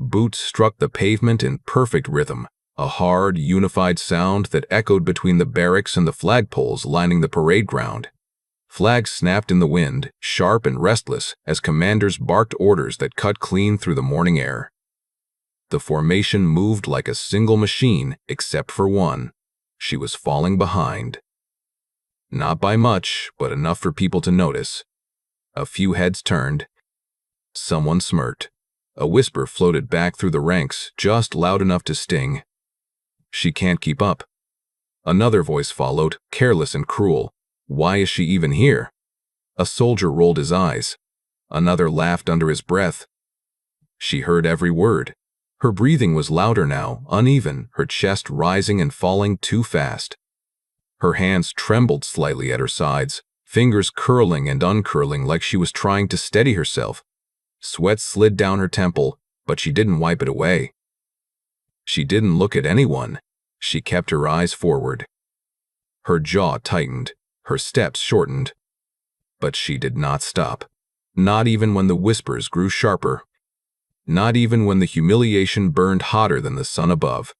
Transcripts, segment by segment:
Boots struck the pavement in perfect rhythm, a hard, unified sound that echoed between the barracks and the flagpoles lining the parade ground. Flags snapped in the wind, sharp and restless, as commanders barked orders that cut clean through the morning air. The formation moved like a single machine, except for one. She was falling behind. Not by much, but enough for people to notice. A few heads turned. Someone smirked. A whisper floated back through the ranks, just loud enough to sting. "She can't keep up." Another voice followed, careless and cruel. "Why is she even here?" A soldier rolled his eyes. Another laughed under his breath. She heard every word. Her breathing was louder now, uneven, her chest rising and falling too fast. Her hands trembled slightly at her sides, fingers curling and uncurling like she was trying to steady herself. Sweat slid down her temple, but she didn't wipe it away. She didn't look at anyone. She kept her eyes forward. Her jaw tightened, her steps shortened. But she did not stop. Not even when the whispers grew sharper. Not even when the humiliation burned hotter than the sun above.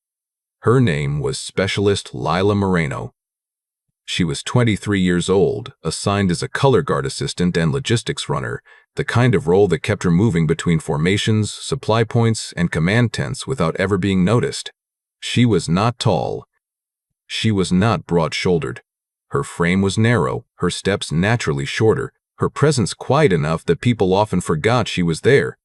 Her name was Specialist Lila Moreno. She was 23 years old, assigned as a color guard assistant and logistics runner, the kind of role that kept her moving between formations, supply points, and command tents without ever being noticed. She was not tall. She was not broad-shouldered. Her frame was narrow, her steps naturally shorter, her presence quiet enough that people often forgot she was there.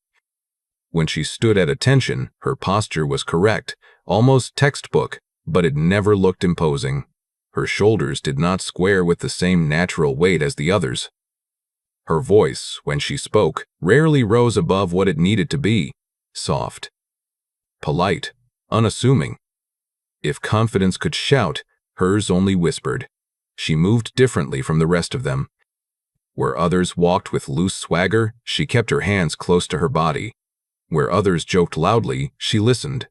When she stood at attention, her posture was correct, almost textbook, but it never looked imposing. Her shoulders did not square with the same natural weight as the others. Her voice, when she spoke, rarely rose above what it needed to be, soft, polite, unassuming. If confidence could shout, hers only whispered. She moved differently from the rest of them. Where others walked with loose swagger, she kept her hands close to her body. Where others joked loudly, she listened.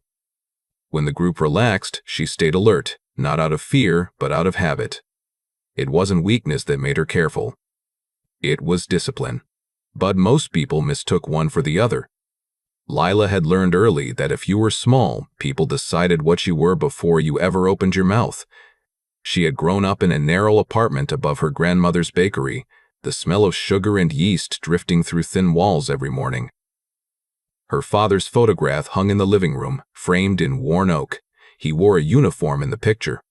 When the group relaxed, she stayed alert, not out of fear, but out of habit. It wasn't weakness that made her careful. It was discipline. But most people mistook one for the other. Lila had learned early that if you were small, people decided what you were before you ever opened your mouth. She had grown up in a narrow apartment above her grandmother's bakery, the smell of sugar and yeast drifting through thin walls every morning. Her father's photograph hung in the living room, framed in worn oak. He wore a uniform in the picture.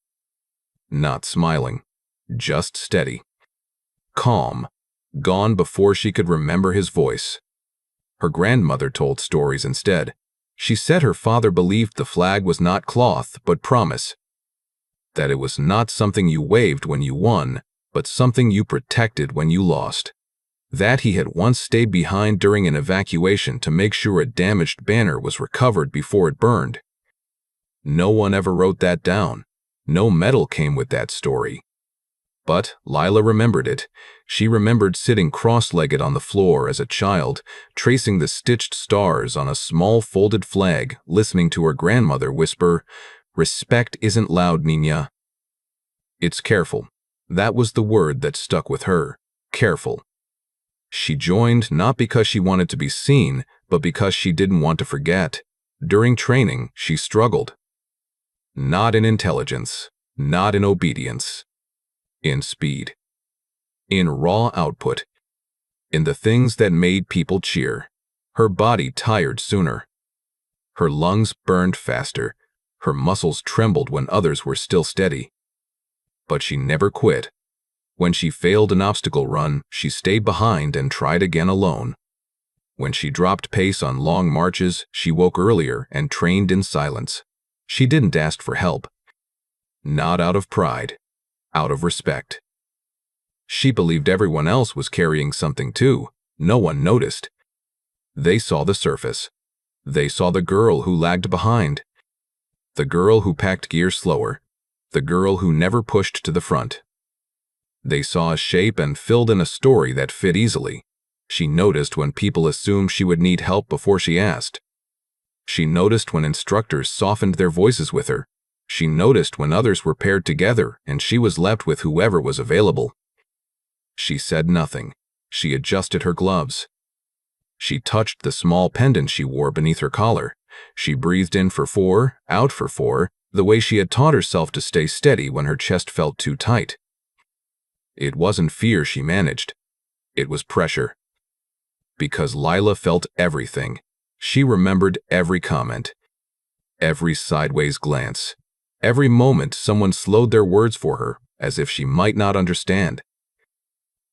Not smiling, just steady. Calm, gone before she could remember his voice. Her grandmother told stories instead. She said her father believed the flag was not cloth, but promise. That it was not something you waved when you won, but something you protected when you lost. That he had once stayed behind during an evacuation to make sure a damaged banner was recovered before it burned. No one ever wrote that down. No medal came with that story. But Lila remembered it. She remembered sitting cross-legged on the floor as a child, tracing the stitched stars on a small folded flag, listening to her grandmother whisper, "Respect isn't loud, Nina. It's careful." That was the word that stuck with her. Careful. She joined not because she wanted to be seen, but because she didn't want to forget. During training, she struggled. Not in intelligence, not in obedience. In speed. In raw output. In the things that made people cheer. Her body tired sooner. Her lungs burned faster. Her muscles trembled when others were still steady. But she never quit. When she failed an obstacle run, she stayed behind and tried again alone. When she dropped pace on long marches, she woke earlier and trained in silence. She didn't ask for help. Not out of pride. Out of respect. She believed everyone else was carrying something too. No one noticed. They saw the surface. They saw the girl who lagged behind. The girl who packed gear slower. The girl who never pushed to the front. They saw a shape and filled in a story that fit easily. She noticed when people assumed she would need help before she asked. She noticed when instructors softened their voices with her. She noticed when others were paired together and she was left with whoever was available. She said nothing. She adjusted her gloves. She touched the small pendant she wore beneath her collar. She breathed in for 4, out for 4, the way she had taught herself to stay steady when her chest felt too tight. It wasn't fear she managed. It was pressure. Because Lila felt everything. She remembered every comment, every sideways glance, every moment someone slowed their words for her, as if she might not understand.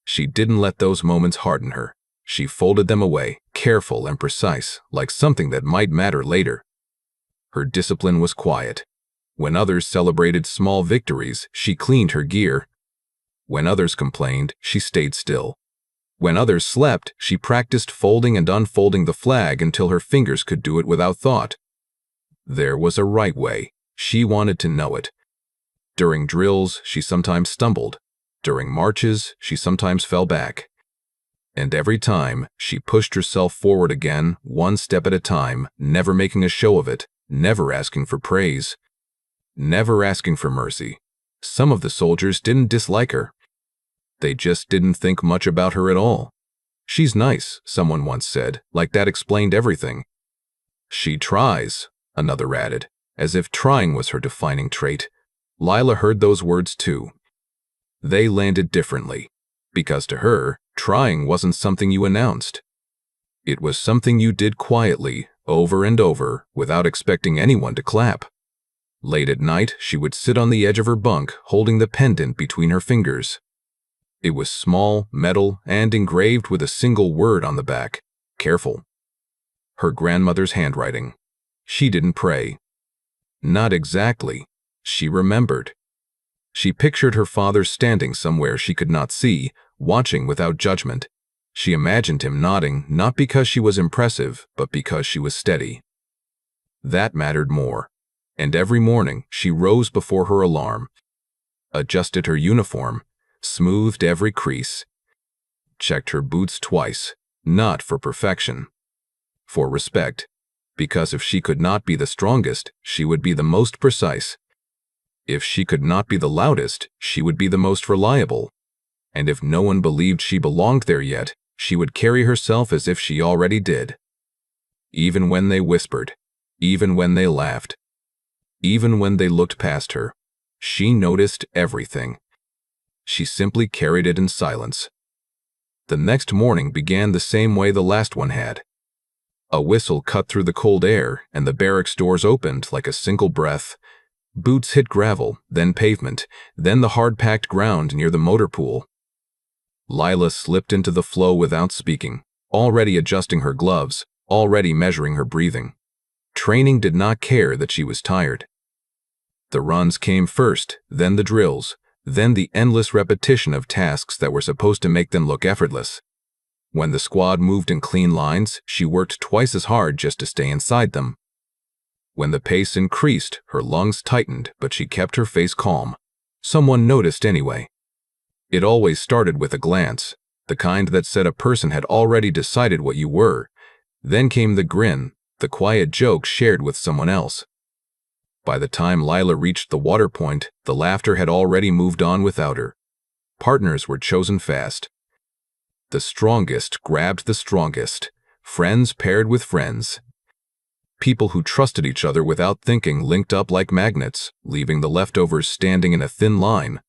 She didn't let those moments harden her. She folded them away, careful and precise, like something that might matter later. Her discipline was quiet. When others celebrated small victories, she cleaned her gear. When others complained, she stayed still. When others slept, she practiced folding and unfolding the flag until her fingers could do it without thought. There was a right way. She wanted to know it. During drills, she sometimes stumbled. During marches, she sometimes fell back. And every time, she pushed herself forward again, one step at a time, never making a show of it, never asking for praise, never asking for mercy. Some of the soldiers didn't dislike her. They just didn't think much about her at all. "She's nice," someone once said, like that explained everything. "She tries," another added, as if trying was her defining trait. Lila heard those words too. They landed differently, because to her, trying wasn't something you announced. It was something you did quietly, over and over, without expecting anyone to clap. Late at night, she would sit on the edge of her bunk, holding the pendant between her fingers. It was small, metal, and engraved with a single word on the back: careful. Her grandmother's handwriting. She didn't pray. Not exactly. She remembered. She pictured her father standing somewhere she could not see, watching without judgment. She imagined him nodding, not because she was impressive, but because she was steady. That mattered more. And every morning, she rose before her alarm, adjusted her uniform, smoothed every crease, checked her boots twice, not for perfection, for respect, because if she could not be the strongest, she would be the most precise. If she could not be the loudest, she would be the most reliable. And if no one believed she belonged there yet, she would carry herself as if she already did. Even when they whispered, even when they laughed, even when they looked past her, she noticed everything. She simply carried it in silence. The next morning began the same way the last one had. A whistle cut through the cold air, and the barracks doors opened like a single breath. Boots hit gravel, then pavement, then the hard-packed ground near the motor pool. Lila slipped into the flow without speaking, already adjusting her gloves, already measuring her breathing. Training did not care that she was tired. The runs came first, then the drills, then the endless repetition of tasks that were supposed to make them look effortless. When the squad moved in clean lines, she worked twice as hard just to stay inside them. When the pace increased, her lungs tightened, but she kept her face calm. Someone noticed anyway. It always started with a glance, the kind that said a person had already decided what you were. Then came the grin, the quiet joke shared with someone else. By the time Lila reached the water point, the laughter had already moved on without her. Partners were chosen fast. The strongest grabbed the strongest. Friends paired with friends. People who trusted each other without thinking linked up like magnets, leaving the leftovers standing in a thin line.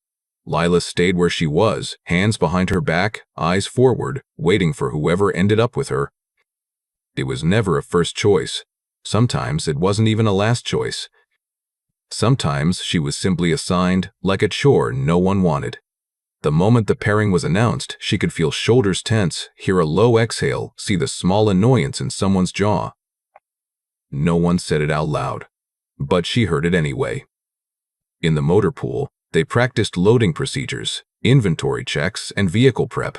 Lila stayed where she was, hands behind her back, eyes forward, waiting for whoever ended up with her. It was never a first choice. Sometimes it wasn't even a last choice. Sometimes she was simply assigned, like a chore no one wanted. The moment the pairing was announced, she could feel shoulders tense, hear a low exhale, see the small annoyance in someone's jaw. No one said it out loud, but she heard it anyway. In the motor pool, they practiced loading procedures, inventory checks, and vehicle prep.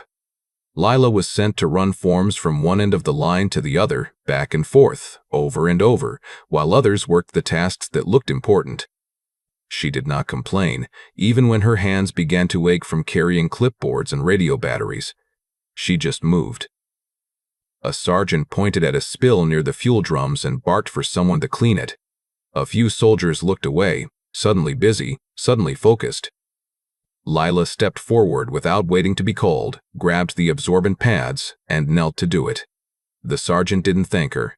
Lila was sent to run forms from one end of the line to the other, back and forth, over and over, while others worked the tasks that looked important. She did not complain, even when her hands began to ache from carrying clipboards and radio batteries. She just moved. A sergeant pointed at a spill near the fuel drums and barked for someone to clean it. A few soldiers looked away, suddenly busy, suddenly focused. Lila stepped forward without waiting to be called, grabbed the absorbent pads, and knelt to do it. The sergeant didn't thank her.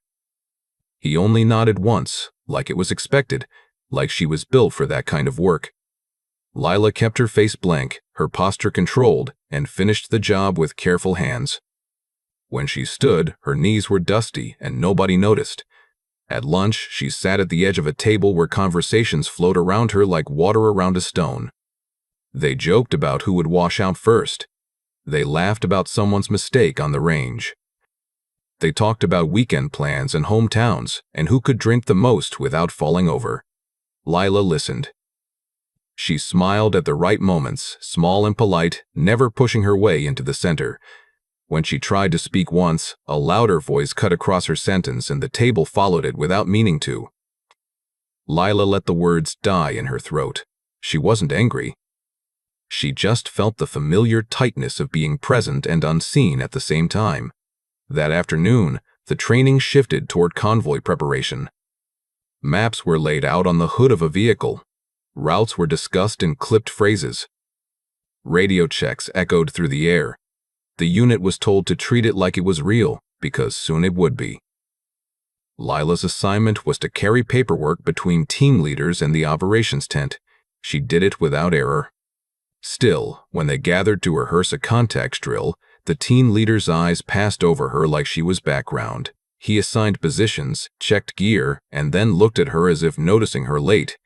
He only nodded once, like it was expected, like she was built for that kind of work. Lila kept her face blank, her posture controlled, and finished the job with careful hands. When she stood, her knees were dusty and nobody noticed. At lunch, she sat at the edge of a table where conversations flowed around her like water around a stone. They joked about who would wash out first. They laughed about someone's mistake on the range. They talked about weekend plans and hometowns and who could drink the most without falling over. Lila listened. She smiled at the right moments, small and polite, never pushing her way into the center. When she tried to speak once, a louder voice cut across her sentence and the table followed it without meaning to. Lila let the words die in her throat. She wasn't angry. She just felt the familiar tightness of being present and unseen at the same time. That afternoon, the training shifted toward convoy preparation. Maps were laid out on the hood of a vehicle. Routes were discussed in clipped phrases. Radio checks echoed through the air. The unit was told to treat it like it was real, because soon it would be. Lila's assignment was to carry paperwork between team leaders and the operations tent. She did it without error. Still, when they gathered to rehearse a contacts drill, the team leader's eyes passed over her like she was background. He assigned positions, checked gear, and then looked at her as if noticing her late.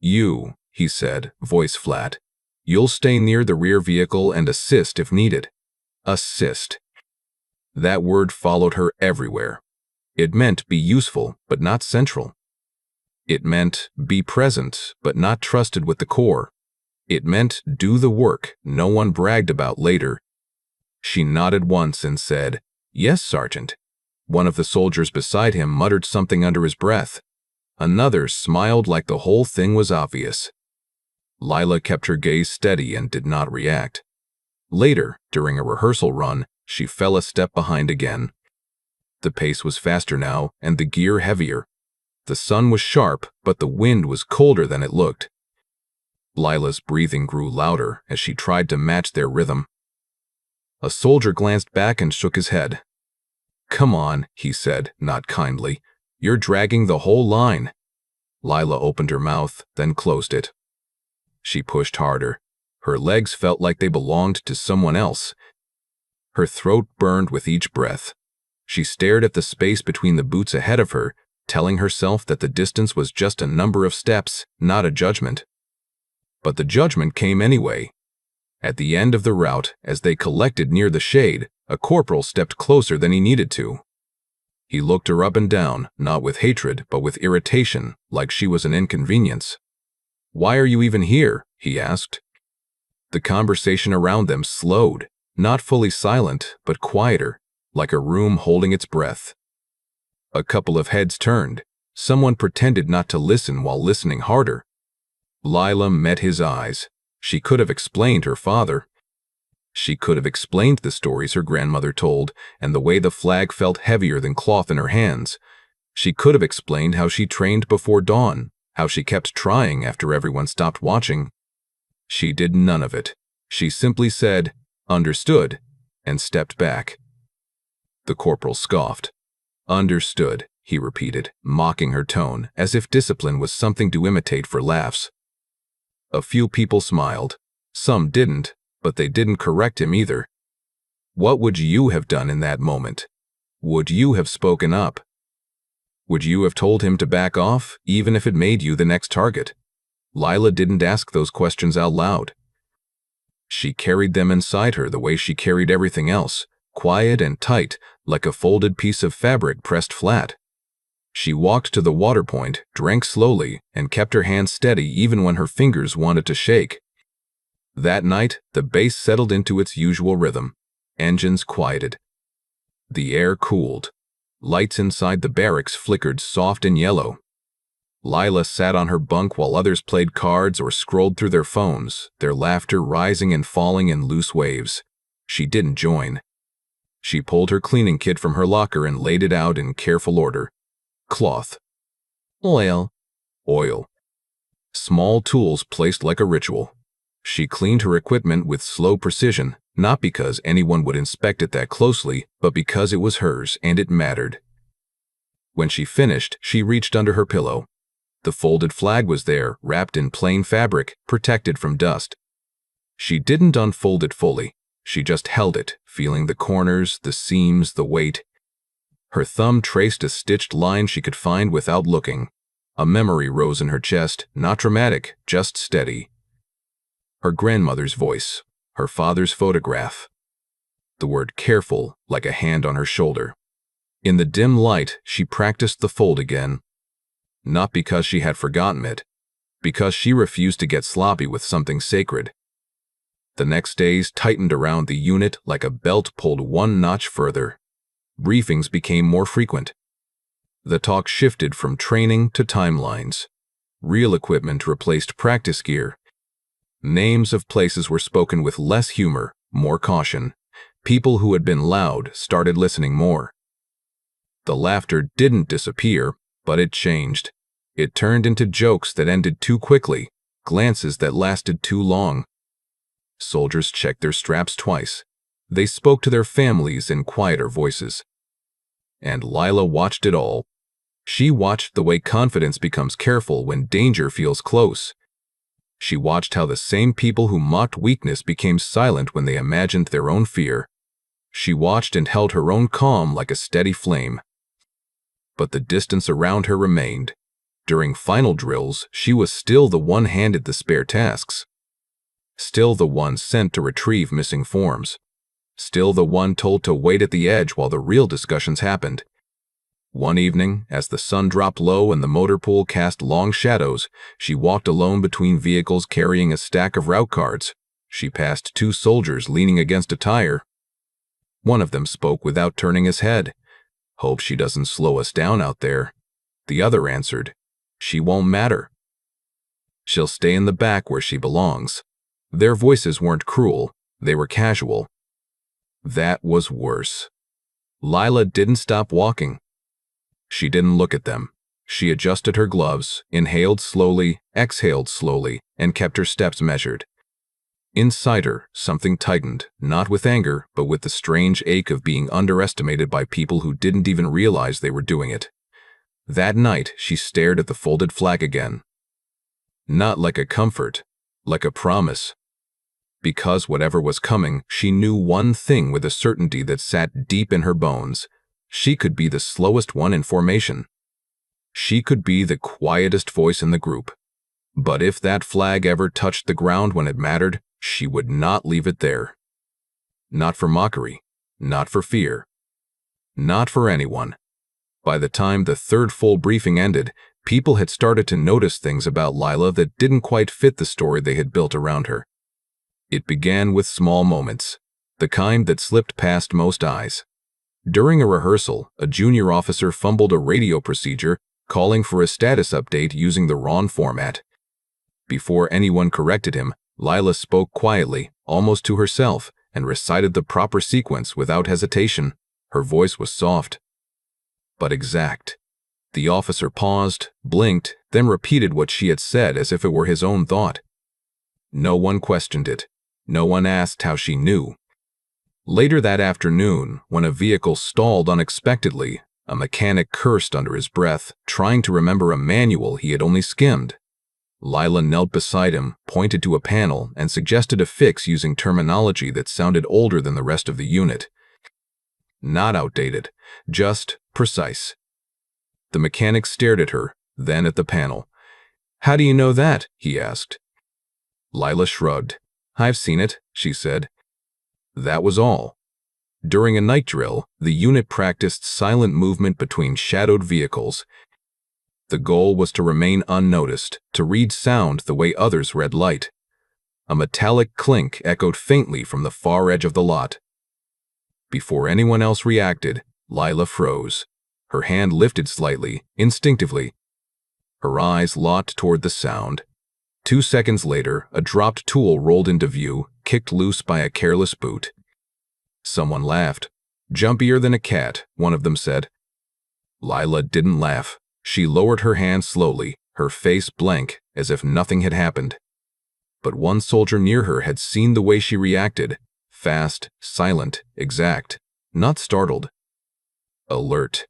"You," he said, voice flat. "You'll stay near the rear vehicle and assist if needed." Assist. That word followed her everywhere. It meant be useful, but not central. It meant be present, but not trusted with the core. It meant do the work no one bragged about later. She nodded once and said, "Yes, Sergeant." One of the soldiers beside him muttered something under his breath. Another smiled like the whole thing was obvious. Lila kept her gaze steady and did not react. Later, during a rehearsal run, she fell a step behind again. The pace was faster now, and the gear heavier. The sun was sharp, but the wind was colder than it looked. Lila's breathing grew louder as she tried to match their rhythm. A soldier glanced back and shook his head. "Come on," he said, not kindly. "You're dragging the whole line." Lila opened her mouth, then closed it. She pushed harder. Her legs felt like they belonged to someone else. Her throat burned with each breath. She stared at the space between the boots ahead of her, telling herself that the distance was just a number of steps, not a judgment. But the judgment came anyway. At the end of the route, as they collected near the shade, a corporal stepped closer than he needed to. He looked her up and down, not with hatred, but with irritation, like she was an inconvenience. "Why are you even here?" he asked. The conversation around them slowed, not fully silent, but quieter, like a room holding its breath. A couple of heads turned. Someone pretended not to listen while listening harder. Lila met his eyes. She could have explained her father. She could have explained the stories her grandmother told, and the way the flag felt heavier than cloth in her hands. She could have explained how she trained before dawn, how she kept trying after everyone stopped watching. She did none of it. She simply said, "Understood," and stepped back. The corporal scoffed. "Understood," he repeated, mocking her tone, as if discipline was something to imitate for laughs. A few people smiled. Some didn't, but they didn't correct him either. What would you have done in that moment? Would you have spoken up? Would you have told him to back off, even if it made you the next target? Lila didn't ask those questions out loud. She carried them inside her the way she carried everything else, quiet and tight, like a folded piece of fabric pressed flat. She walked to the water point, drank slowly, and kept her hands steady even when her fingers wanted to shake. That night, the base settled into its usual rhythm. Engines quieted. The air cooled. Lights inside the barracks flickered soft and yellow. Lila sat on her bunk while others played cards or scrolled through their phones, their laughter rising and falling in loose waves. She didn't join. She pulled her cleaning kit from her locker and laid it out in careful order. Cloth. Oil. Oil. Small tools placed like a ritual. She cleaned her equipment with slow precision, not because anyone would inspect it that closely, but because it was hers and it mattered. When she finished, she reached under her pillow. The folded flag was there, wrapped in plain fabric, protected from dust. She didn't unfold it fully. She just held it, feeling the corners, the seams, the weight. Her thumb traced a stitched line she could find without looking. A memory rose in her chest, not dramatic, just steady. Her grandmother's voice, her father's photograph. The word careful, like a hand on her shoulder. In the dim light, she practiced the fold again. Not because she had forgotten it, because she refused to get sloppy with something sacred. The next days tightened around the unit like a belt pulled one notch further. Briefings became more frequent. The talk shifted from training to timelines. Real equipment replaced practice gear. Names of places were spoken with less humor, more caution. People who had been loud started listening more. The laughter didn't disappear, but it changed. It turned into jokes that ended too quickly, glances that lasted too long. Soldiers checked their straps twice. They spoke to their families in quieter voices. And Lila watched it all. She watched the way confidence becomes careful when danger feels close. She watched how the same people who mocked weakness became silent when they imagined their own fear. She watched and held her own calm like a steady flame. But the distance around her remained. During final drills, she was still the one handed the spare tasks. Still the one sent to retrieve missing forms. Still the one told to wait at the edge while the real discussions happened. One evening, as the sun dropped low and the motor pool cast long shadows, she walked alone between vehicles carrying a stack of route cards. She passed two soldiers leaning against a tire. One of them spoke without turning his head. "Hope she doesn't slow us down out there." The other answered, "She won't matter. She'll stay in the back where she belongs." Their voices weren't cruel, they were casual. That was worse. Lila didn't stop walking. She didn't look at them. She adjusted her gloves, inhaled slowly, exhaled slowly, and kept her steps measured. Inside her, something tightened, not with anger, but with the strange ache of being underestimated by people who didn't even realize they were doing it. That night, she stared at the folded flag again. Not like a comfort, like a promise. Because whatever was coming, she knew one thing with a certainty that sat deep in her bones. She could be the slowest one in formation. She could be the quietest voice in the group. But if that flag ever touched the ground when it mattered, she would not leave it there. Not for mockery, not for fear, not for anyone. By the time the third full briefing ended, people had started to notice things about Lila that didn't quite fit the story they had built around her. It began with small moments, the kind that slipped past most eyes. During a rehearsal, a junior officer fumbled a radio procedure, calling for a status update using the wrong format. Before anyone corrected him, Lila spoke quietly, almost to herself, and recited the proper sequence without hesitation. Her voice was soft, but exact. The officer paused, blinked, then repeated what she had said as if it were his own thought. No one questioned it. No one asked how she knew. Later that afternoon, when a vehicle stalled unexpectedly, a mechanic cursed under his breath, trying to remember a manual he had only skimmed. Lila knelt beside him, pointed to a panel, and suggested a fix using terminology that sounded older than the rest of the unit. Not outdated, just precise. The mechanic stared at her, then at the panel. "How do you know that?" he asked. Lila shrugged. "I've seen it," she said. That was all. During a night drill, the unit practiced silent movement between shadowed vehicles. The goal was to remain unnoticed, to read sound the way others read light. A metallic clink echoed faintly from the far edge of the lot. Before anyone else reacted, Lila froze. Her hand lifted slightly, instinctively. Her eyes locked toward the sound. 2 seconds later, a dropped tool rolled into view, kicked loose by a careless boot. Someone laughed. "Jumpier than a cat," one of them said. Lila didn't laugh. She lowered her hand slowly, her face blank, as if nothing had happened. But one soldier near her had seen the way she reacted. Fast, silent, exact, not startled. Alert.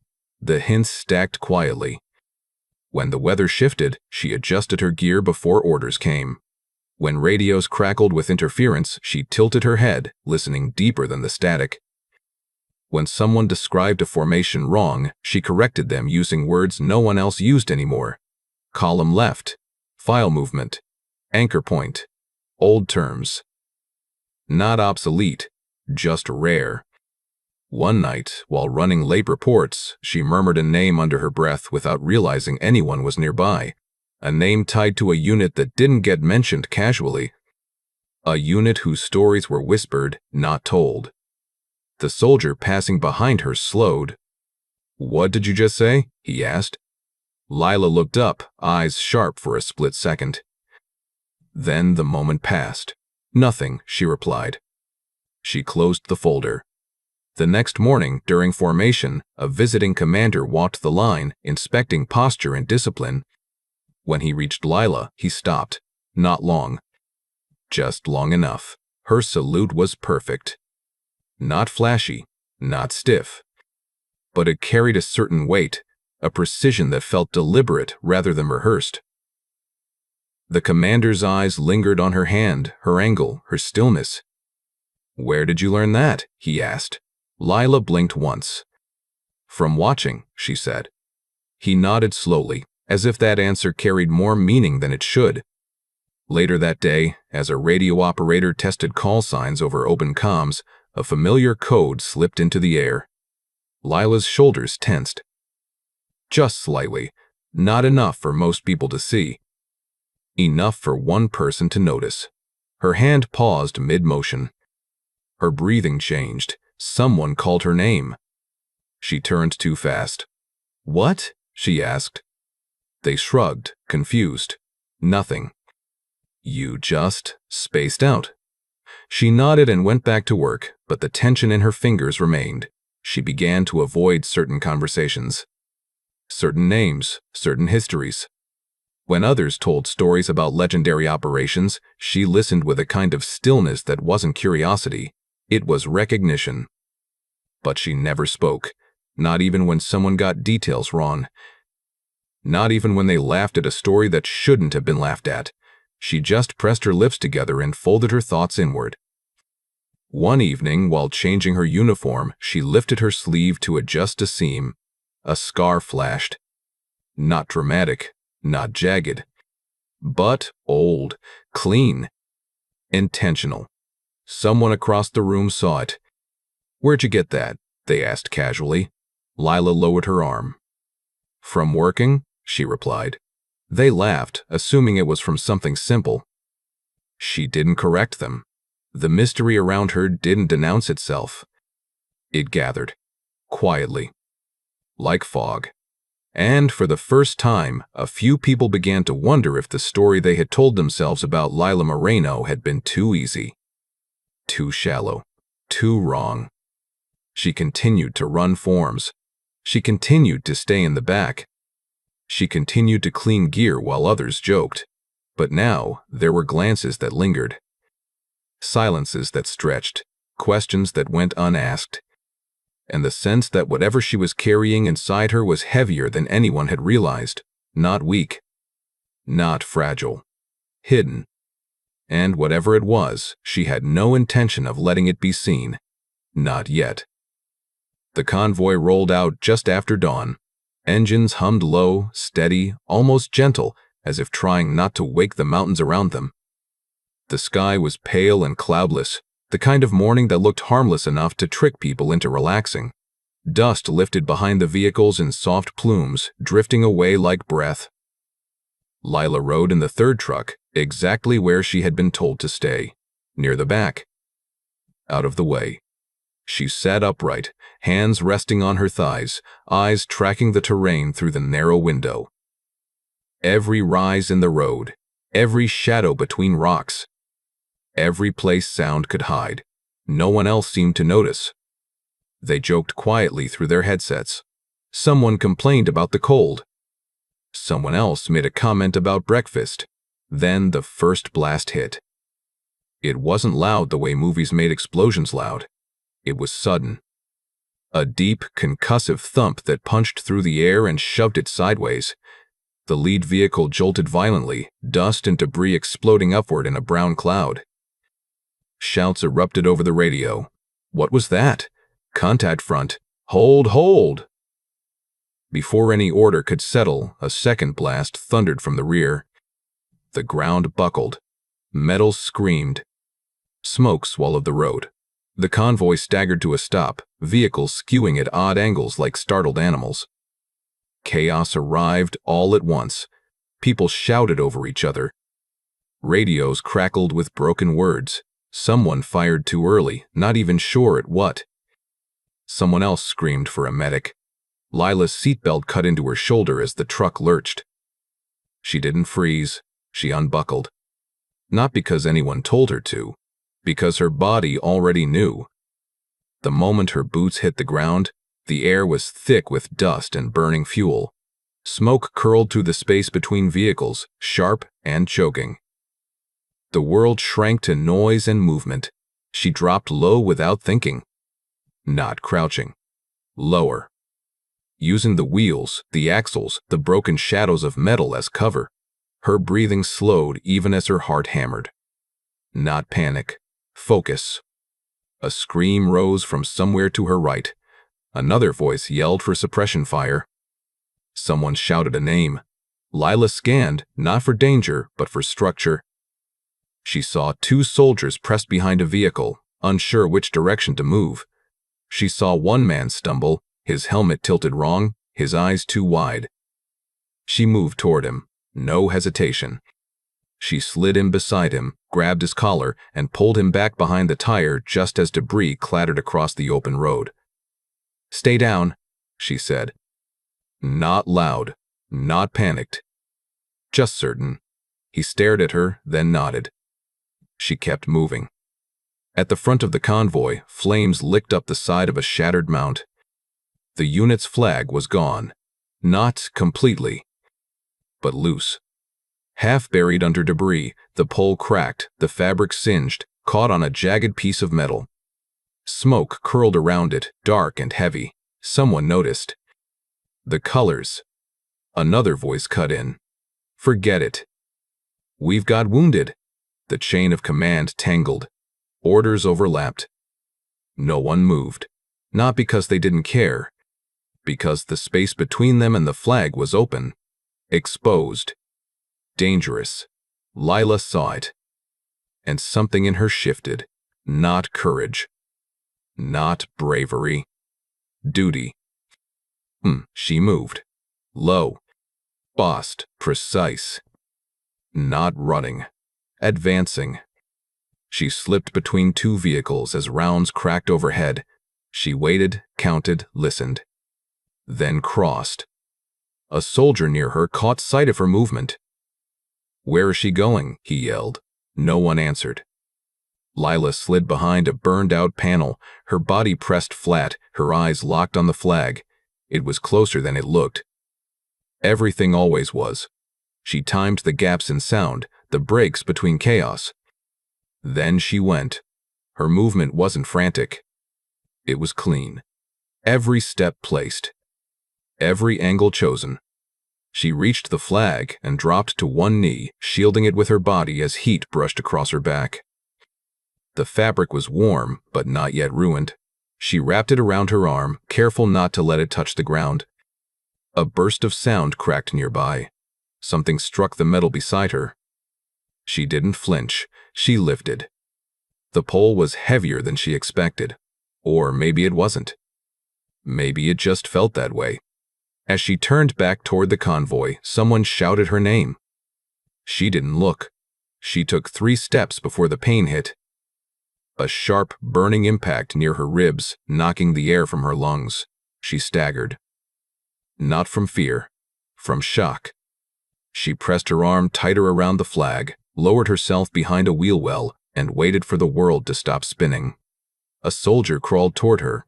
The hints stacked quietly. When the weather shifted, she adjusted her gear before orders came. When radios crackled with interference, she tilted her head, listening deeper than the static. When someone described a formation wrong, she corrected them using words no one else used anymore. Column left, file movement, anchor point, old terms. Not obsolete, just rare. One night, while running late reports, she murmured a name under her breath without realizing anyone was nearby. A name tied to a unit that didn't get mentioned casually. A unit whose stories were whispered, not told. The soldier passing behind her slowed. "What did you just say?" he asked. Lila looked up, eyes sharp for a split second. Then the moment passed. "Nothing," she replied. She closed the folder. The next morning, during formation, a visiting commander walked the line, inspecting posture and discipline. When he reached Lila, he stopped. Not long. Just long enough. Her salute was perfect. Not flashy, not stiff. But it carried a certain weight, a precision that felt deliberate rather than rehearsed. The commander's eyes lingered on her hand, her angle, her stillness. "Where did you learn that?" he asked. Lila blinked once. "From watching," she said. He nodded slowly, as if that answer carried more meaning than it should. Later that day, as a radio operator tested call signs over open comms, a familiar code slipped into the air. Lila's shoulders tensed. Just slightly, not enough for most people to see. Enough for one person to notice. Her hand paused mid-motion. Her breathing changed. Someone called her name. She turned too fast. "What?" she asked. They shrugged, confused. "Nothing." "You just spaced out." She nodded and went back to work, but the tension in her fingers remained. She began to avoid certain conversations. Certain names, certain histories. When others told stories about legendary operations, she listened with a kind of stillness that wasn't curiosity. It was recognition. But she never spoke, not even when someone got details wrong. Not even when they laughed at a story that shouldn't have been laughed at. She just pressed her lips together and folded her thoughts inward. One evening, while changing her uniform, she lifted her sleeve to adjust a seam. A scar flashed. Not dramatic, not jagged, but old, clean, intentional. Someone across the room saw it. "Where'd you get that?" they asked casually. Lila lowered her arm. "From working?" she replied. They laughed, assuming it was from something simple. She didn't correct them. The mystery around her didn't denounce itself. It gathered, quietly, like fog. And for the first time, a few people began to wonder if the story they had told themselves about Lila Moreno had been too easy, too shallow, too wrong. She continued to run forms. She continued to stay in the back. She continued to clean gear while others joked. But now, there were glances that lingered. Silences that stretched. Questions that went unasked. And the sense that whatever she was carrying inside her was heavier than anyone had realized. Not weak. Not fragile. Hidden. And whatever it was, she had no intention of letting it be seen. Not yet. The convoy rolled out just after dawn. Engines hummed low, steady, almost gentle, as if trying not to wake the mountains around them. The sky was pale and cloudless, the kind of morning that looked harmless enough to trick people into relaxing. Dust lifted behind the vehicles in soft plumes, drifting away like breath. Lila rode in the third truck, exactly where she had been told to stay, near the back. Out of the way. She sat upright, hands resting on her thighs, eyes tracking the terrain through the narrow window. Every rise in the road, every shadow between rocks, every place sound could hide. No one else seemed to notice. They joked quietly through their headsets. Someone complained about the cold. Someone else made a comment about breakfast. Then the first blast hit. It wasn't loud the way movies made explosions loud. It was sudden. A deep, concussive thump that punched through the air and shoved it sideways. The lead vehicle jolted violently, dust and debris exploding upward in a brown cloud. Shouts erupted over the radio. What was that? Contact front. Hold, hold! Before any order could settle, a second blast thundered from the rear. The ground buckled. Metal screamed. Smoke swallowed the road. The convoy staggered to a stop, vehicles skewing at odd angles like startled animals. Chaos arrived all at once. People shouted over each other. Radios crackled with broken words. Someone fired too early, not even sure at what. Someone else screamed for a medic. Lila's seatbelt cut into her shoulder as the truck lurched. She didn't freeze. She unbuckled. Not because anyone told her to, because her body already knew. The moment her boots hit the ground, the air was thick with dust and burning fuel. Smoke curled through the space between vehicles, sharp and choking. The world shrank to noise and movement. She dropped low without thinking. Not crouching. Lower. Using the wheels, the axles, the broken shadows of metal as cover. Her breathing slowed even as her heart hammered. Not panic. Focus. A scream rose from somewhere to her right. Another voice yelled for suppression fire. Someone shouted a name. Lila scanned, not for danger, but for structure. She saw 2 soldiers pressed behind a vehicle, unsure which direction to move. She saw one man stumble, his helmet tilted wrong, his eyes too wide. She moved toward him, no hesitation. She slid in beside him, grabbed his collar, and pulled him back behind the tire just as debris clattered across the open road. "Stay down," she said. Not loud, not panicked. Just certain. He stared at her, then nodded. She kept moving. At the front of the convoy, flames licked up the side of a shattered mount. The unit's flag was gone. Not completely, but loose. Half buried under debris, the pole cracked, the fabric singed, caught on a jagged piece of metal. Smoke curled around it, dark and heavy. Someone noticed. The colors. Another voice cut in. Forget it. We've got wounded. The chain of command tangled. Orders overlapped. No one moved. Not because they didn't care. Because the space between them and the flag was open. Exposed. Dangerous. Lila saw it. And something in her shifted. Not courage. Not bravery. Duty. She moved. Low. Bossed. Precise. Not running. Advancing. She slipped between 2 vehicles as rounds cracked overhead. She waited, counted, listened. Then crossed. A soldier near her caught sight of her movement. "Where is she going?" he yelled. No one answered. Lila slid behind a burned-out panel, her body pressed flat, her eyes locked on the flag. It was closer than it looked. Everything always was. She timed the gaps in sound, the breaks between chaos. Then she went. Her movement wasn't frantic. It was clean. Every step placed. Every angle chosen. She reached the flag and dropped to one knee, shielding it with her body as heat brushed across her back. The fabric was warm, but not yet ruined. She wrapped it around her arm, careful not to let it touch the ground. A burst of sound cracked nearby. Something struck the metal beside her. She didn't flinch. She lifted. The pole was heavier than she expected. Or maybe it wasn't. Maybe it just felt that way. As she turned back toward the convoy, someone shouted her name. She didn't look. She took 3 steps before the pain hit. A sharp, burning impact near her ribs, knocking the air from her lungs. She staggered. Not from fear, from shock. She pressed her arm tighter around the flag, lowered herself behind a wheel well, and waited for the world to stop spinning. A soldier crawled toward her.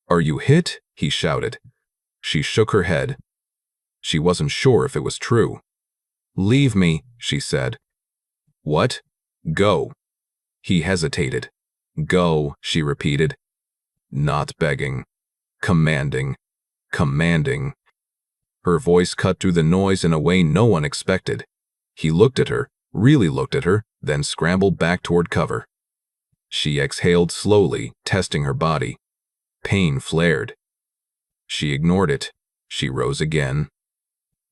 "Are you hit?" he shouted. She shook her head. She wasn't sure if it was true. "Leave me," she said. "What?" "Go." He hesitated. "Go," she repeated. Not begging. Commanding. Commanding. Her voice cut through the noise in a way no one expected. He looked at her, really looked at her, then scrambled back toward cover. She exhaled slowly, testing her body. Pain flared. She ignored it. She rose again.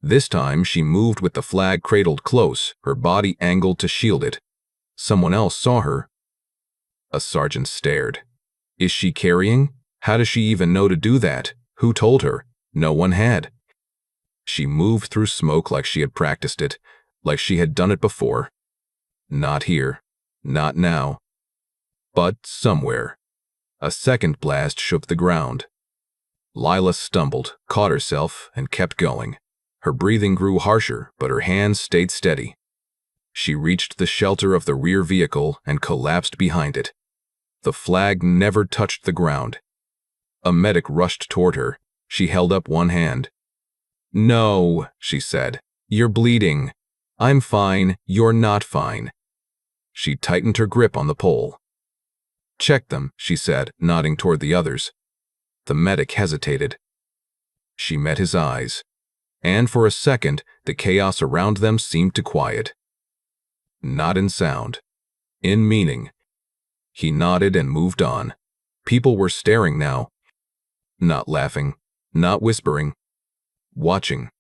This time she moved with the flag cradled close, her body angled to shield it. Someone else saw her. A sergeant stared. Is she carrying? How does she even know to do that? Who told her? No one had. She moved through smoke like she had practiced it, like she had done it before. Not here. Not now. But somewhere. A second blast shook the ground. Lila stumbled, caught herself, and kept going. Her breathing grew harsher, but her hands stayed steady. She reached the shelter of the rear vehicle and collapsed behind it. The flag never touched the ground. A medic rushed toward her. She held up one hand. "No," she said. "You're bleeding. I'm fine. You're not fine." She tightened her grip on the pole. "Check them," she said, nodding toward the others. The medic hesitated. She met his eyes, and for a second, the chaos around them seemed to quiet. Not in sound, in meaning. He nodded and moved on. People were staring now. Not laughing, not whispering. Watching.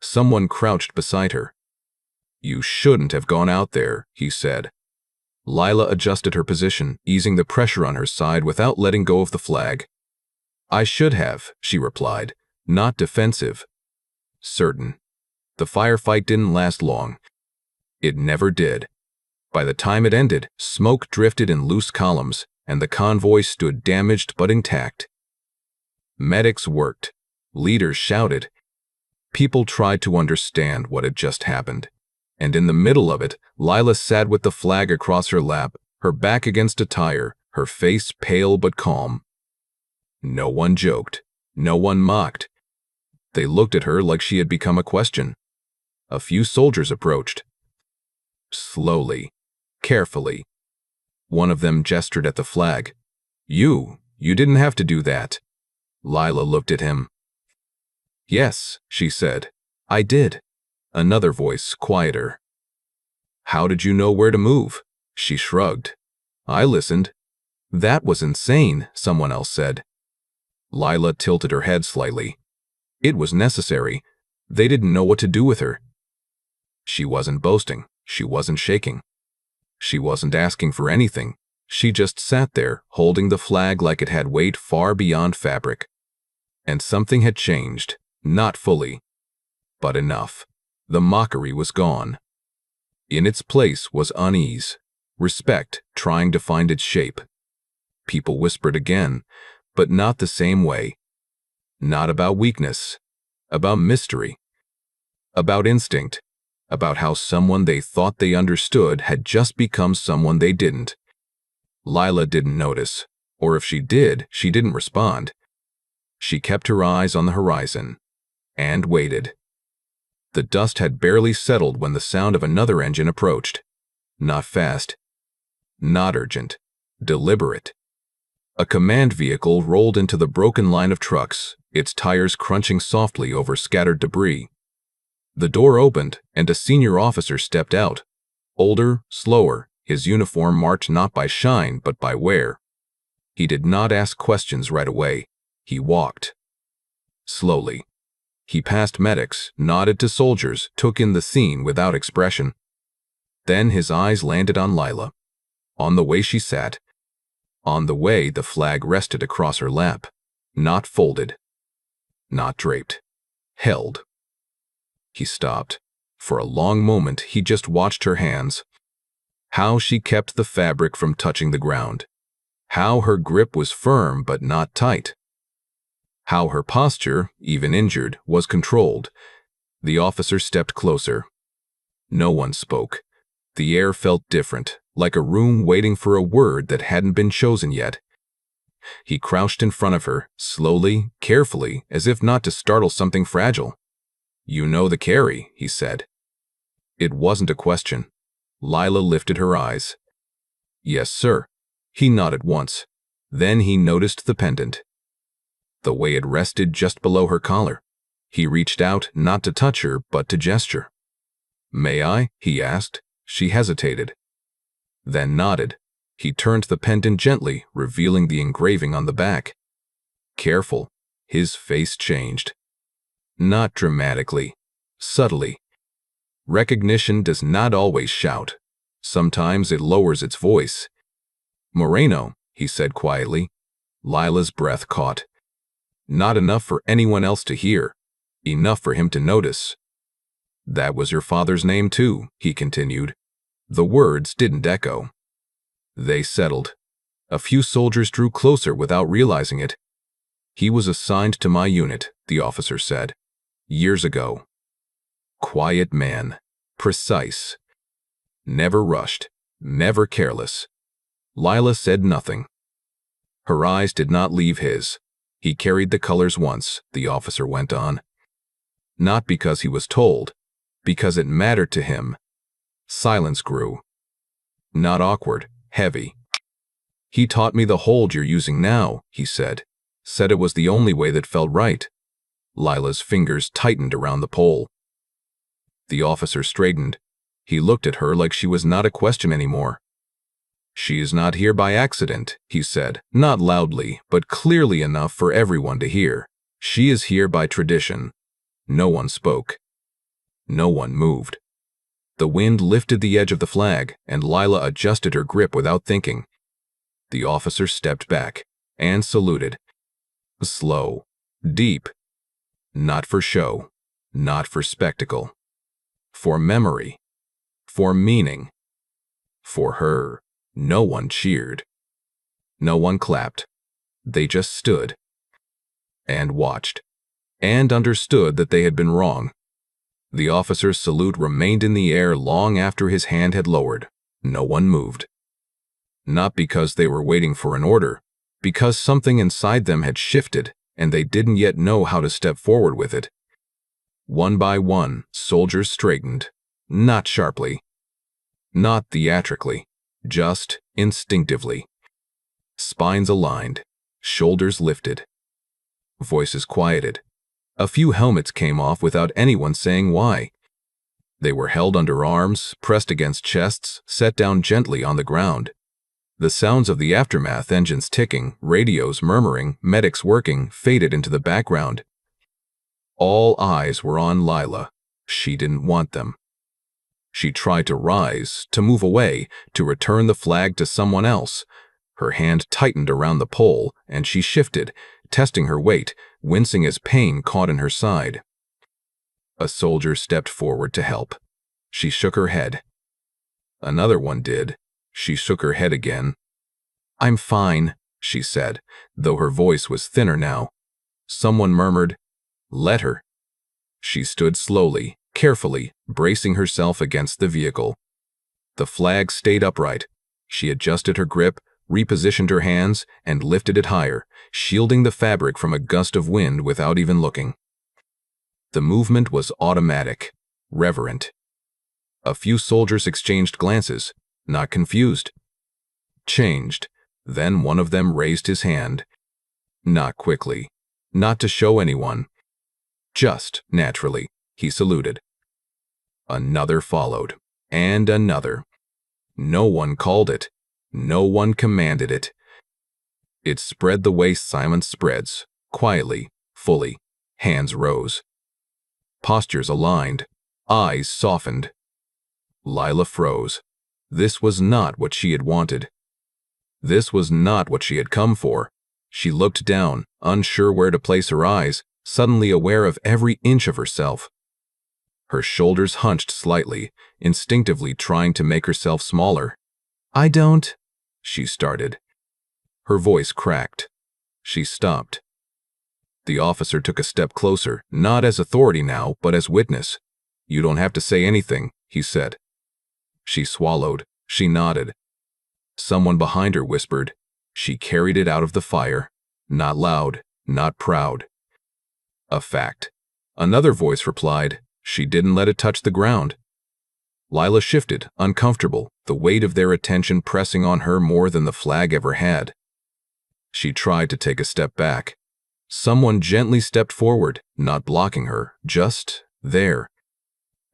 Someone crouched beside her. "You shouldn't have gone out there," he said. Lila adjusted her position, easing the pressure on her side without letting go of the flag. "I should have," she replied, not defensive. Certain. The firefight didn't last long. It never did. By the time it ended, smoke drifted in loose columns, and the convoy stood damaged but intact. Medics worked. Leaders shouted. People tried to understand what had just happened. And in the middle of it, Lila sat with the flag across her lap, her back against a tire, her face pale but calm. No one joked. No one mocked. They looked at her like she had become a question. A few soldiers approached. Slowly, carefully. One of them gestured at the flag. You didn't have to do that." Lila looked at him. "Yes," she said, "I did." Another voice, quieter. "How did you know where to move?" She shrugged. "I listened." "That was insane," someone else said. Lila tilted her head slightly. It was necessary. They didn't know what to do with her. She wasn't boasting. She wasn't shaking. She wasn't asking for anything. She just sat there, holding the flag like it had weight far beyond fabric. And something had changed. Not fully, but enough. The mockery was gone. In its place was unease, respect trying to find its shape. People whispered again, but not the same way. Not about weakness, about mystery, about instinct, about how someone they thought they understood had just become someone they didn't. Lila didn't notice, or if she did, she didn't respond. She kept her eyes on the horizon, and waited. The dust had barely settled when the sound of another engine approached. Not fast, not urgent, deliberate. A command vehicle rolled into the broken line of trucks, its tires crunching softly over scattered debris. The door opened, and a senior officer stepped out. Older, slower, his uniform marked not by shine but by wear. He did not ask questions right away. He walked. Slowly. He passed medics, nodded to soldiers, took in the scene without expression. Then his eyes landed on Lila. On the way she sat. On the way the flag rested across her lap. Not folded. Not draped. Held. He stopped. For a long moment he just watched her hands. How she kept the fabric from touching the ground. How her grip was firm but not tight. How her posture, even injured, was controlled. The officer stepped closer. No one spoke. The air felt different, like a room waiting for a word that hadn't been chosen yet. He crouched in front of her, slowly, carefully, as if not to startle something fragile. "You know the carry," he said. It wasn't a question. Lila lifted her eyes. "Yes, sir." He nodded once. Then he noticed the pendant. the way it rested just below her collar. He reached out, not to touch her, but to gesture. "May I?" he asked. She hesitated, then nodded. He turned the pendant gently, revealing the engraving on the back. Careful. His face changed. Not dramatically, subtly. Recognition does not always shout. Sometimes it lowers its voice. "Moreno," he said quietly. Lila's breath caught. Not enough for anyone else to hear. Enough for him to notice. "That was your father's name too," he continued. The words didn't echo. They settled. A few soldiers drew closer without realizing it. "He was assigned to my unit," the officer said. "Years ago. Quiet man. Precise. Never rushed. Never careless." Lila said nothing. Her eyes did not leave his. "He carried the colors once," the officer went on. "Not because he was told, because it mattered to him." Silence grew. Not awkward, heavy. "He taught me the hold you're using now," he said. "Said it was the only way that felt right." Lila's fingers tightened around the pole. The officer straightened. He looked at her like she was not a question anymore. "She is not here by accident," he said, not loudly, but clearly enough for everyone to hear. "She is here by tradition." No one spoke. No one moved. The wind lifted the edge of the flag, and Lila adjusted her grip without thinking. The officer stepped back and saluted. Slow, deep. Not for show, not for spectacle. For memory. For meaning. For her. No one cheered. No one clapped. They just stood. And watched. And understood that they had been wrong. The officer's salute remained in the air long after his hand had lowered. No one moved. Not because they were waiting for an order, because something inside them had shifted, and they didn't yet know how to step forward with it. One by one, soldiers straightened, not sharply, not theatrically, just instinctively. Spines aligned, shoulders lifted. Voices quieted. A few helmets came off without anyone saying why. They were held under arms, pressed against chests, set down gently on the ground. The sounds of the aftermath, engines ticking, radios murmuring, medics working, faded into the background. All eyes were on Lila. She didn't want them. She tried to rise, to move away, to return the flag to someone else. Her hand tightened around the pole, and she shifted, testing her weight, wincing as pain caught in her side. A soldier stepped forward to help. She shook her head. Another one did. She shook her head again. "I'm fine," she said, though her voice was thinner now. Someone murmured, "Let her." She stood slowly, carefully, bracing herself against the vehicle. The flag stayed upright. She adjusted her grip, repositioned her hands, and lifted it higher, shielding the fabric from a gust of wind without even looking. The movement was automatic, reverent. A few soldiers exchanged glances, not confused. Changed. Then one of them raised his hand. Not quickly, not to show anyone. Just naturally, he saluted. Another followed, and another. No one called it. No one commanded it. It spread the way silence spreads, quietly, fully. Hands rose. Postures aligned, eyes softened. Lila froze. This was not what she had wanted. This was not what she had come for. She looked down, unsure where to place her eyes, suddenly aware of every inch of herself. Her shoulders hunched slightly, instinctively trying to make herself smaller. "I don't," she started. Her voice cracked. She stopped. The officer took a step closer, not as authority now, but as witness. "You don't have to say anything," he said. She swallowed. She nodded. Someone behind her whispered. She carried it out of the fire. Not loud, not proud. A fact. Another voice replied. She didn't let it touch the ground. Lila shifted, uncomfortable, the weight of their attention pressing on her more than the flag ever had. She tried to take a step back. Someone gently stepped forward, not blocking her, just there.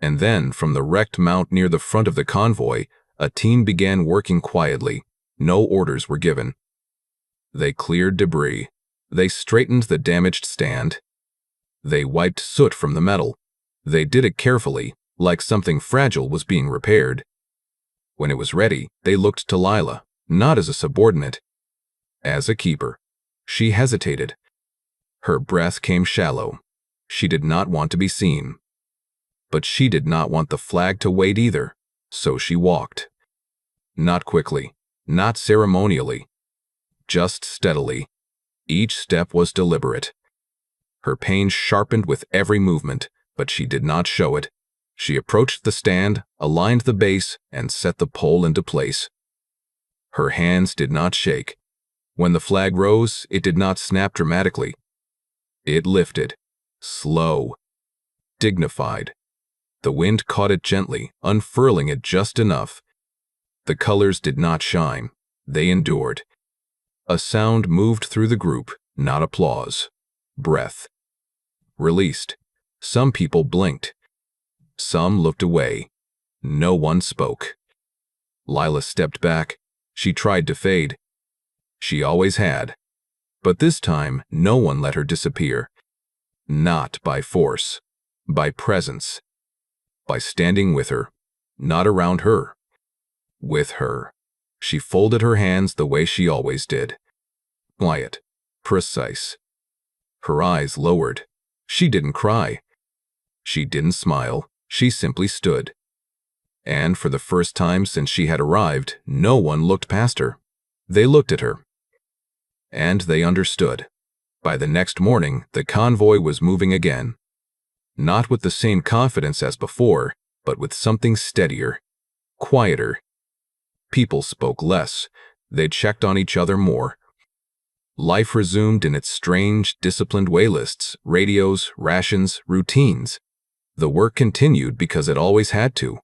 And then, from the wrecked mount near the front of the convoy, a team began working quietly. No orders were given. They cleared debris. They straightened the damaged stand. They wiped soot from the metal. They did it carefully, like something fragile was being repaired. When it was ready, they looked to Lila, not as a subordinate, as a keeper. She hesitated. Her breath came shallow. She did not want to be seen. But she did not want the flag to wait either, so she walked. Not quickly, not ceremonially, just steadily. Each step was deliberate. Her pain sharpened with every movement, but she did not show it. She approached the stand, aligned the base, and set the pole into place. Her hands did not shake. When the flag rose, it did not snap dramatically. It lifted, slow, dignified. The wind caught it gently, unfurling it just enough. The colors did not shine. They endured. A sound moved through the group, not applause. Breath. Released. Some people blinked. Some looked away. No one spoke. Lila stepped back. She tried to fade. She always had. But this time, no one let her disappear. Not by force. By presence. By standing with her. Not around her. With her. She folded her hands the way she always did. Quiet. Precise. Her eyes lowered. She didn't cry. She didn't smile. She simply stood. And for the first time since she had arrived, no one looked past her. They looked at her. And they understood. By the next morning, the convoy was moving again. Not with the same confidence as before, but with something steadier, quieter. People spoke less. They checked on each other more. Life resumed in its strange, disciplined waylists, radios, rations, routines. The work continued because it always had to.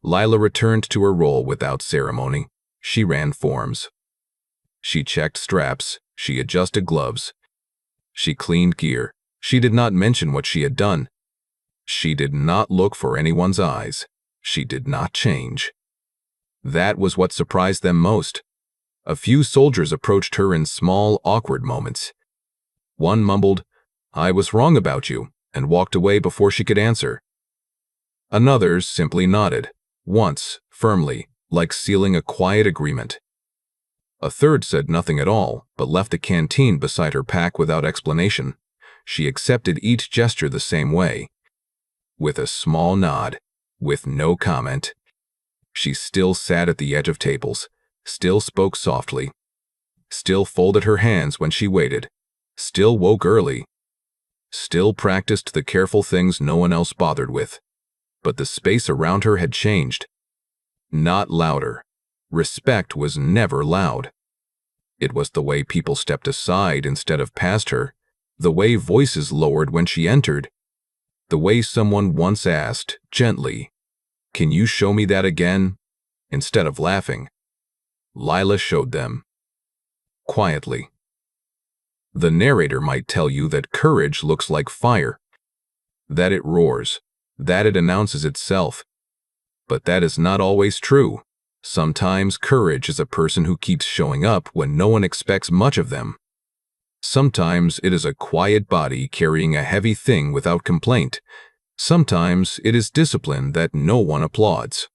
Lila returned to her role without ceremony. She ran forms. She checked straps. She adjusted gloves. She cleaned gear. She did not mention what she had done. She did not look for anyone's eyes. She did not change. That was what surprised them most. A few soldiers approached her in small, awkward moments. One mumbled, "I was wrong about you," and walked away before she could answer. Another simply nodded, once, firmly, like sealing a quiet agreement. A third said nothing at all, but left the canteen beside her pack without explanation. She accepted each gesture the same way. With a small nod, with no comment. She still sat at the edge of tables, still spoke softly, still folded her hands when she waited, still woke early, still practiced the careful things no one else bothered with. But the space around her had changed. Not louder. Respect was never loud. It was the way people stepped aside instead of past her, the way voices lowered when she entered, the way someone once asked, gently, "Can you show me that again?" instead of laughing. Lila showed them. Quietly. The narrator might tell you that courage looks like fire, that it roars, that it announces itself. But that is not always true. Sometimes courage is a person who keeps showing up when no one expects much of them. Sometimes it is a quiet body carrying a heavy thing without complaint. Sometimes it is discipline that no one applauds.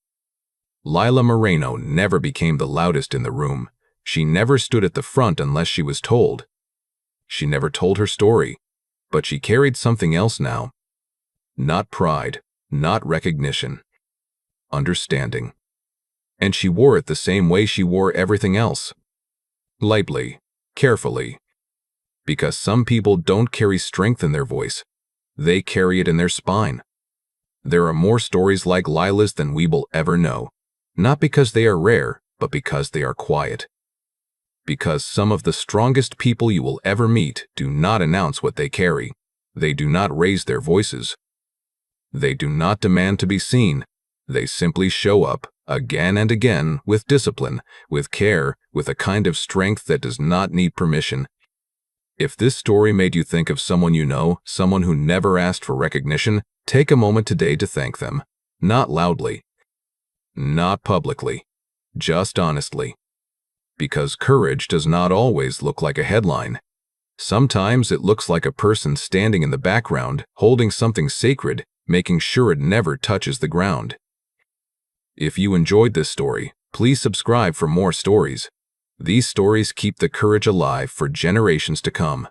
Lila Moreno never became the loudest in the room. She never stood at the front unless she was told. She never told her story, but she carried something else now. Not pride, not recognition. Understanding. And she wore it the same way she wore everything else. Lightly, carefully. Because some people don't carry strength in their voice. They carry it in their spine. There are more stories like Lila's than we will ever know. Not because they are rare, but because they are quiet. Because some of the strongest people you will ever meet do not announce what they carry. They do not raise their voices. They do not demand to be seen. They simply show up, again and again, with discipline, with care, with a kind of strength that does not need permission. If this story made you think of someone you know, someone who never asked for recognition, take a moment today to thank them. Not loudly, not publicly, just honestly. Because courage does not always look like a headline. Sometimes it looks like a person standing in the background, holding something sacred, making sure it never touches the ground. If you enjoyed this story, please subscribe for more stories. These stories keep the courage alive for generations to come.